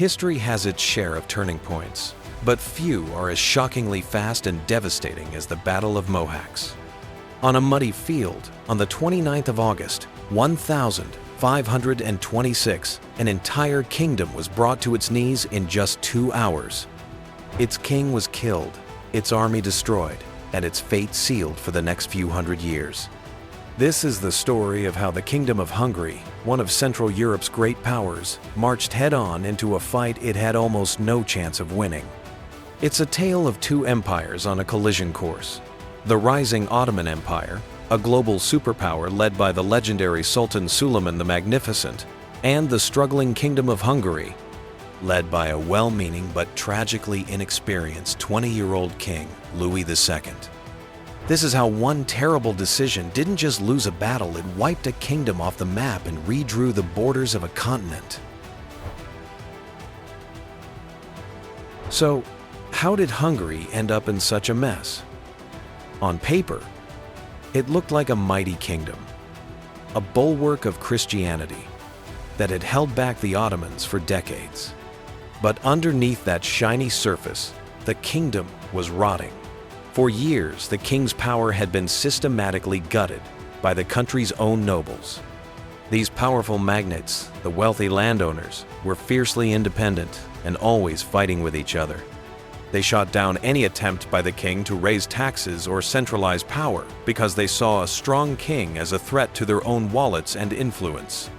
History has its share of turning points, but few are as shockingly fast and devastating as the Battle of Mohacs. On a muddy field, on the 29th of August, 1526, an entire kingdom was brought to its knees in just 2 hours. Its king was killed, its army destroyed, and its fate sealed for the next few hundred years. This is the story of how the Kingdom of Hungary, one of Central Europe's great powers, marched head-on into a fight it had almost no chance of winning. It's a tale of two empires on a collision course. The rising Ottoman Empire, a global superpower led by the legendary Sultan Suleiman the Magnificent, and the struggling Kingdom of Hungary, led by a well-meaning but tragically inexperienced 20-year-old king, Louis II. This is how one terrible decision didn't just lose a battle, it wiped a kingdom off the map and redrew the borders of a continent. So, how did Hungary end up in such a mess? On paper, it looked like a mighty kingdom, a bulwark of Christianity that had held back the Ottomans for decades. But underneath that shiny surface, the kingdom was rotting. For years, the king's power had been systematically gutted by the country's own nobles. These powerful magnates, the wealthy landowners, were fiercely independent and always fighting with each other. They shot down any attempt by the king to raise taxes or centralize power because they saw a strong king as a threat to their own wallets and influence.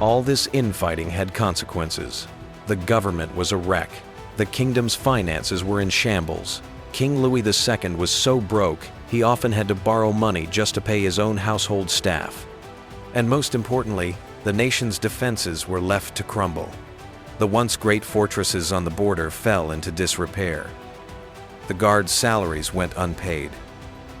All this infighting had consequences. The government was a wreck. The kingdom's finances were in shambles. King Louis II was so broke, he often had to borrow money just to pay his own household staff. And most importantly, the nation's defenses were left to crumble. The once great fortresses on the border fell into disrepair. The guards' salaries went unpaid.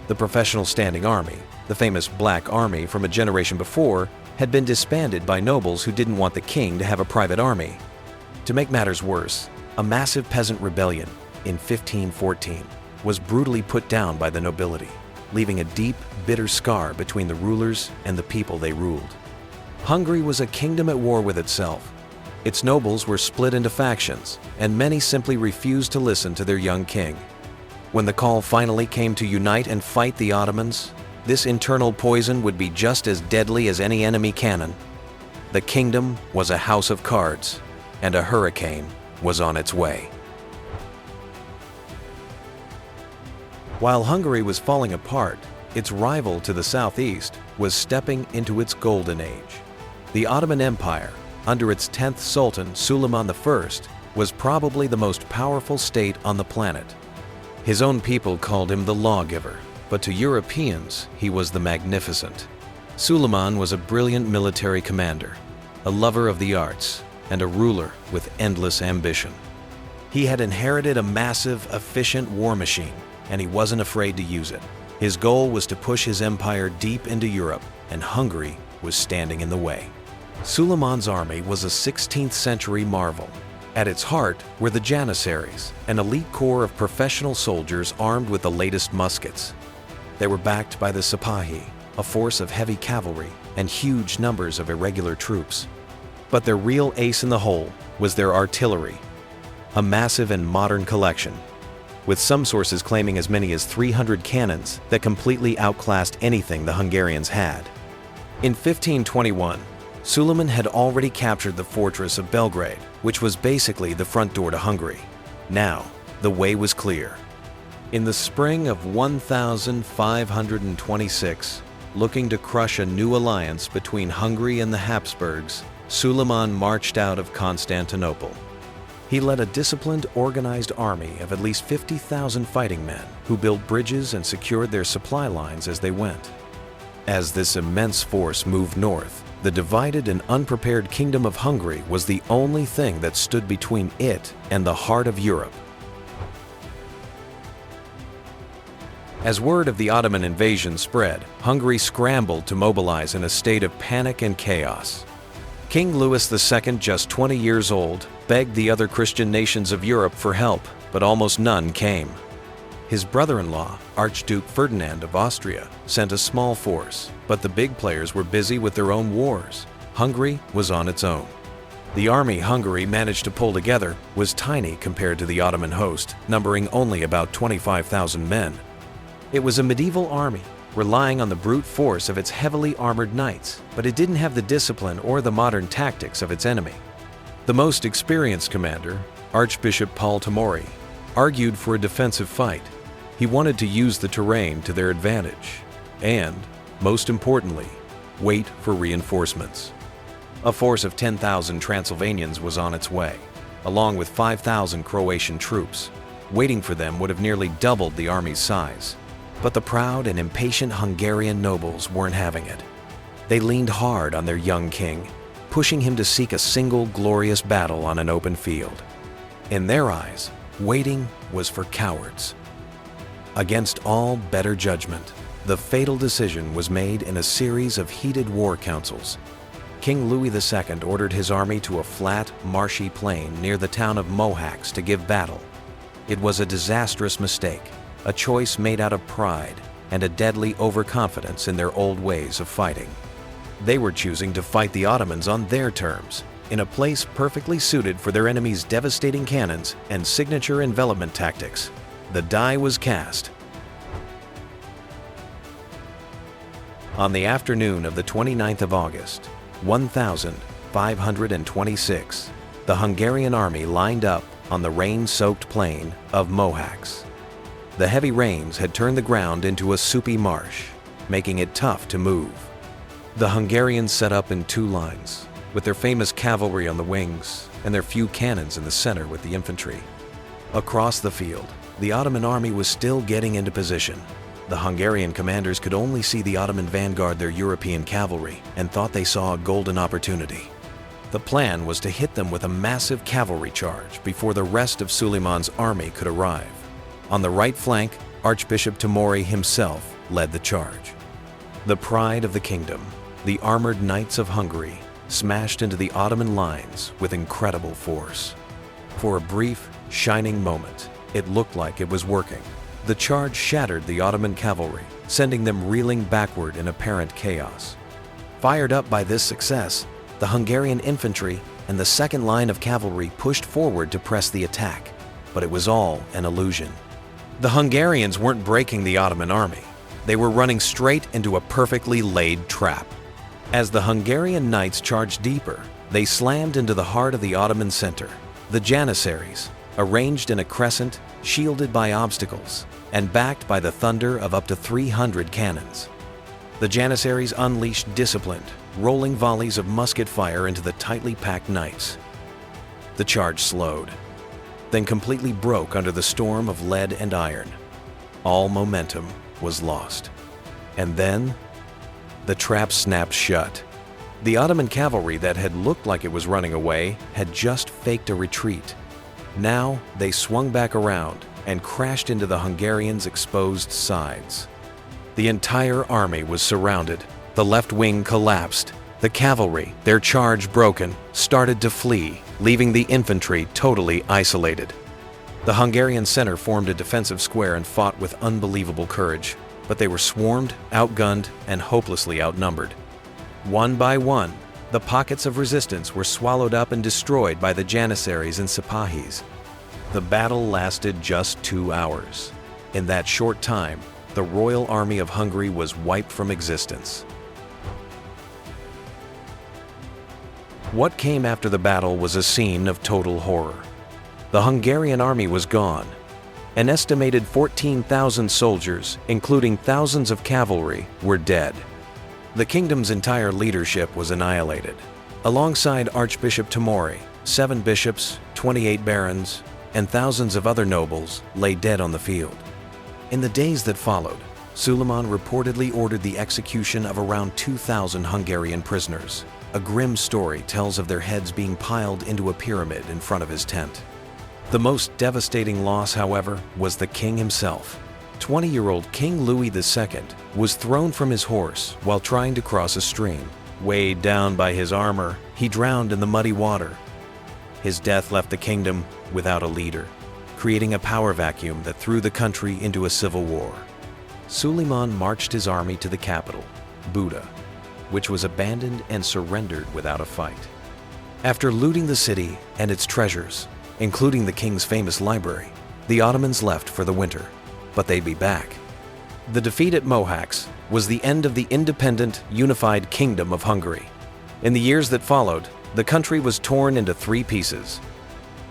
The professional standing army, the famous Black Army from a generation before, had been disbanded by nobles who didn't want the king to have a private army. To make matters worse, a massive peasant rebellion in 1514 was brutally put down by the nobility, leaving a deep, bitter scar between the rulers and the people they ruled. Hungary was a kingdom at war with itself. Its nobles were split into factions, and many simply refused to listen to their young king. When the call finally came to unite and fight the Ottomans, this internal poison would be just as deadly as any enemy cannon. The kingdom was a house of cards, and a hurricane was on its way. While Hungary was falling apart, its rival to the southeast was stepping into its golden age. The Ottoman Empire, under its 10th Sultan Suleiman I, was probably the most powerful state on the planet. His own people called him the lawgiver, but to Europeans, he was the Magnificent. Suleiman was a brilliant military commander, a lover of the arts, and a ruler with endless ambition. He had inherited a massive, efficient war machine, and he wasn't afraid to use it. His goal was to push his empire deep into Europe, and Hungary was standing in the way. Suleiman's army was a 16th century marvel. At its heart were the Janissaries, an elite corps of professional soldiers armed with the latest muskets. They were backed by the Sipahi, a force of heavy cavalry, and huge numbers of irregular troops. But their real ace in the hole was their artillery, a massive and modern collection, with some sources claiming as many as 300 cannons that completely outclassed anything the Hungarians had. In 1521, Suleiman had already captured the fortress of Belgrade, which was basically the front door to Hungary. Now, the way was clear. In the spring of 1526, looking to crush a new alliance between Hungary and the Habsburgs, Suleiman marched out of Constantinople. He led a disciplined, organized army of at least 50,000 fighting men who built bridges and secured their supply lines as they went. As this immense force moved north, the divided and unprepared Kingdom of Hungary was the only thing that stood between it and the heart of Europe. As word of the Ottoman invasion spread, Hungary scrambled to mobilize in a state of panic and chaos. King Louis II, just 20 years old, begged the other Christian nations of Europe for help, but almost none came. His brother-in-law, Archduke Ferdinand of Austria, sent a small force, but the big players were busy with their own wars. Hungary was on its own. The army Hungary managed to pull together was tiny compared to the Ottoman host, numbering only about 25,000 men. It was a medieval army, relying on the brute force of its heavily armored knights, but it didn't have the discipline or the modern tactics of its enemy. The most experienced commander, Archbishop Paul Tamori, argued for a defensive fight. He wanted to use the terrain to their advantage and, most importantly, wait for reinforcements. A force of 10,000 Transylvanians was on its way, along with 5,000 Croatian troops. Waiting for them would have nearly doubled the army's size. But the proud and impatient Hungarian nobles weren't having it. They leaned hard on their young king, pushing him to seek a single glorious battle on an open field. In their eyes, waiting was for cowards. Against all better judgment, the fatal decision was made in a series of heated war councils. King Louis II ordered his army to a flat, marshy plain near the town of Mohács to give battle. It was a disastrous mistake, a choice made out of pride and a deadly overconfidence in their old ways of fighting. They were choosing to fight the Ottomans on their terms, in a place perfectly suited for their enemy's devastating cannons and signature envelopment tactics. The die was cast. On the afternoon of the 29th of August, 1526, the Hungarian army lined up on the rain-soaked plain of Mohács. The heavy rains had turned the ground into a soupy marsh, making it tough to move. The Hungarians set up in two lines, with their famous cavalry on the wings and their few cannons in the center with the infantry. Across the field, the Ottoman army was still getting into position. The Hungarian commanders could only see the Ottoman vanguard their European cavalry and thought they saw a golden opportunity. The plan was to hit them with a massive cavalry charge before the rest of Suleiman's army could arrive. On the right flank, Archbishop Tamori himself led the charge. The pride of the kingdom, the armored knights of Hungary, smashed into the Ottoman lines with incredible force. For a brief, shining moment, it looked like it was working. The charge shattered the Ottoman cavalry, sending them reeling backward in apparent chaos. Fired up by this success, the Hungarian infantry and the second line of cavalry pushed forward to press the attack, but it was all an illusion. The Hungarians weren't breaking the Ottoman army. They were running straight into a perfectly laid trap. As the Hungarian knights charged deeper, they slammed into the heart of the Ottoman center, the Janissaries, arranged in a crescent, shielded by obstacles, and backed by the thunder of up to 300 cannons. The Janissaries unleashed disciplined, rolling volleys of musket fire into the tightly packed knights. The charge slowed, then completely broke under the storm of lead and iron. All momentum was lost. And then, the trap snapped shut. The Ottoman cavalry that had looked like it was running away had just faked a retreat. Now, they swung back around and crashed into the Hungarians' exposed sides. The entire army was surrounded. The left wing collapsed. The cavalry, their charge broken, started to flee, leaving the infantry totally isolated. The Hungarian center formed a defensive square and fought with unbelievable courage, but they were swarmed, outgunned, and hopelessly outnumbered. One by one, the pockets of resistance were swallowed up and destroyed by the Janissaries and Sipahis. The battle lasted just 2 hours. In that short time, the Royal Army of Hungary was wiped from existence. What came after the battle was a scene of total horror. The Hungarian army was gone. An estimated 14,000 soldiers, including thousands of cavalry, were dead. The kingdom's entire leadership was annihilated. Alongside Archbishop Tamori, 7 bishops, 28 barons, and thousands of other nobles lay dead on the field. In the days that followed, Suleiman reportedly ordered the execution of around 2,000 Hungarian prisoners. A grim story tells of their heads being piled into a pyramid in front of his tent. The most devastating loss, however, was the king himself. 20-year-old King Louis II was thrown from his horse while trying to cross a stream. Weighed down by his armor, he drowned in the muddy water. His death left the kingdom without a leader, creating a power vacuum that threw the country into a civil war. Suleiman marched his army to the capital, Buda, which was abandoned and surrendered without a fight. After looting the city and its treasures, including the king's famous library, the Ottomans left for the winter, but they'd be back. The defeat at Mohács was the end of the independent, unified Kingdom of Hungary. In the years that followed, the country was torn into three pieces.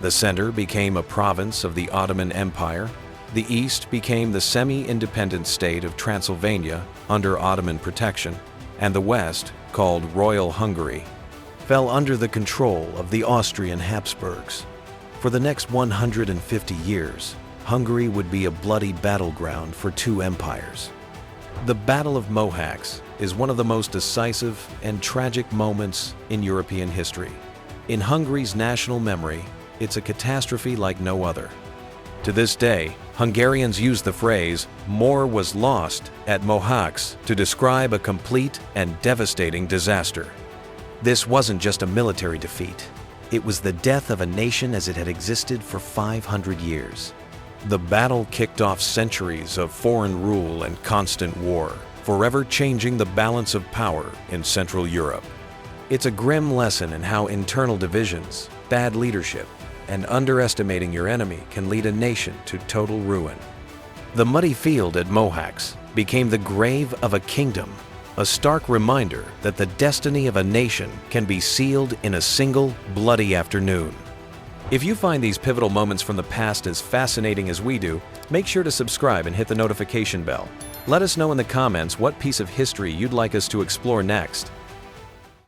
The center became a province of the Ottoman Empire, the east became the semi-independent state of Transylvania under Ottoman protection, and the west, called Royal Hungary, fell under the control of the Austrian Habsburgs. For the next 150 years, Hungary would be a bloody battleground for two empires. The Battle of Mohacs is one of the most decisive and tragic moments in European history. In Hungary's national memory, it's a catastrophe like no other. To this day, Hungarians use the phrase, "more was lost at Mohács," to describe a complete and devastating disaster. This wasn't just a military defeat. It was the death of a nation as it had existed for 500 years. The battle kicked off centuries of foreign rule and constant war, forever changing the balance of power in Central Europe. It's a grim lesson in how internal divisions, bad leadership, and underestimating your enemy can lead a nation to total ruin. The muddy field at Mohács became the grave of a kingdom, a stark reminder that the destiny of a nation can be sealed in a single bloody afternoon. If you find these pivotal moments from the past as fascinating as we do, make sure to subscribe and hit the notification bell. Let us know in the comments what piece of history you'd like us to explore next.